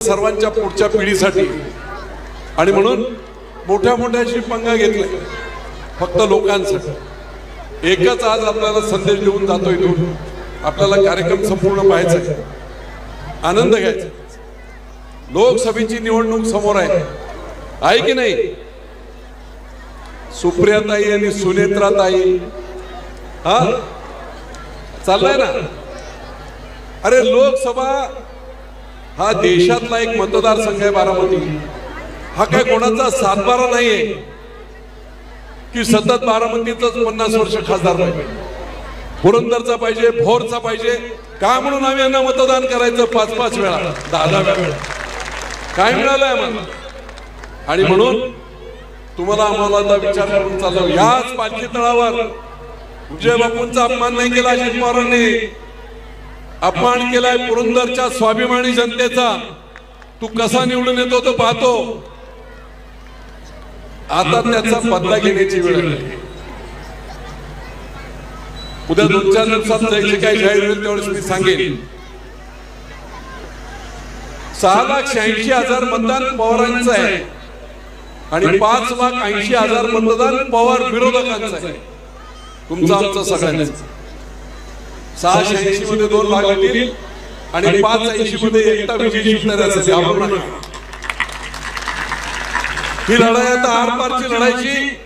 सर्वांच्या पुढच्या पिढीसाठी आणि म्हणून मोठ्या मोठ्याशी पंगा घेतलाय फक्त लोकांसाठी। एकच आज आपल्याला संदेश देऊन जातो इथून, आपल्याला कार्यक्रम संपूर्ण पाहायचा आहे, आनंद घ्यायचा। लोकसभेची निवडणूक समोर आहे की नाही? सुप्रियाताई आणि सुनेत्राताई हा चाललाय ना। अरे लोकसभा हा देशातला एक मतदारसंघ आहे बारामती। हा काय कोणाचा सातबारा नाहीये की सतत बारामतीचाच 50 वर्ष खासदार पाहिजे, पुरंदरचा पाहिजे, भोरचा पाहिजे का म्हणून आम्ही यांना मतदान करायचं 5-5 वेळा, 10-10 वेळा। काय मिळालंय आम्हाला? आणि म्हणून तुम्हाला आम्हाला विचार करून चाललो, याच पालखी तळावर विजय बापूंचा अपमान नाही केला अजित पवारांनी, अपमान केलाय पुरंदरच्या स्वाभिमानी जनतेचा। तू कसा निवडून येतो तो पाहतो, आता त्याचा बदला घेण्याची वेळ आहे। उद्या 2-4 दिवसात जे काही जाहीर होईल तेवढेच मी सांगेन। 6,86,000 मतदान पवारांचं आहे आणि 5,80,000 मतदान पवार विरोधकांचं आहे, तुमचं आमचं सगळ्यांचं। 686 मध्ये 2 भाग होतील आणि 580 मध्ये एकटा विजयी शिवतारे असेल। ही लढाई आता आरपारची लढायची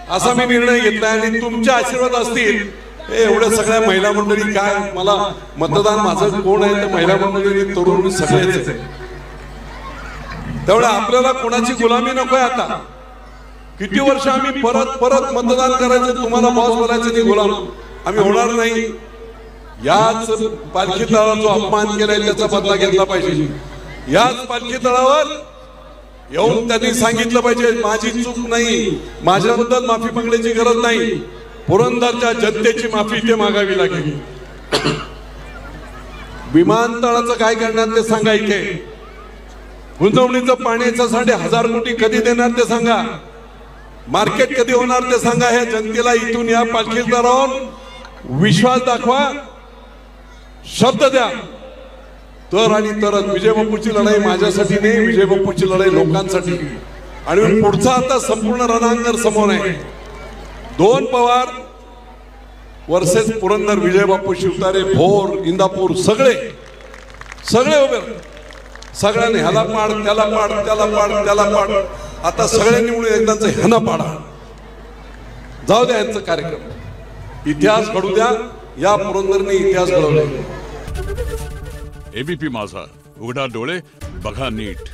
असा मी निर्णय घेतला आणि तुमचे आशीर्वाद असतील। एवढ्या सगळ्या महिला मंडळी, काय मला मतदान माझं कोण आहे ते महिला मंडळी, तरुण सगळेच आहे, तेवढं आपल्याला कोणाची गुलामी नकोय। आता किती वर्ष आम्ही परत परत मतदान करायचं, तुम्हाला बॉस बोलायचं नाही, गुलाम आम्ही होणार नाही। याच पालखी तळावर जो अपमान केलाय त्याचा बदला घेतला पाहिजे। याच पालखी तळावर येऊन त्यांनी सांगितलं पाहिजे माझी चूक नाही, माझ्याबद्दल माफी मागण्याची गरज नाही, पुरंदरच्या जनतेची माफी ते मागावी लागेल। विमानतळाचं काय करणार ते सांगा, इथे गुंतवणुकीचं पाण्याच्या 1000 कोटी कधी देणार ते सांगा, मार्केट कधी होणार ते सांगा। ह्या जनतेला इथून या पालखी तळावर विश्वास दाखवा, शब्द द्या, तर आणि तरच। विजय बापूची लढाई माझ्यासाठी नाही, विजय बापूची लढाई लोकांसाठी। आणि पुढचा आता संपूर्ण रणांगण समोर आहे, 2 पवार वर्सेस पुरंदर, विजय बापू शिवतारे, भोर, इंदापूर सगळे उभे, सगळ्यांनी ह्याला पाड, त्याला पाड, त्याला पाड, त्याला पाड। आता सगळ्यांनी मिळून एकदाच ह्याला पाडा, जाऊ द्या यांचा कार्यक्रम, इतिहास घडू द्या। या पुरंदरने इतिहास घडवला। एबीपी माझा, उघडा डोळे बघा नीट।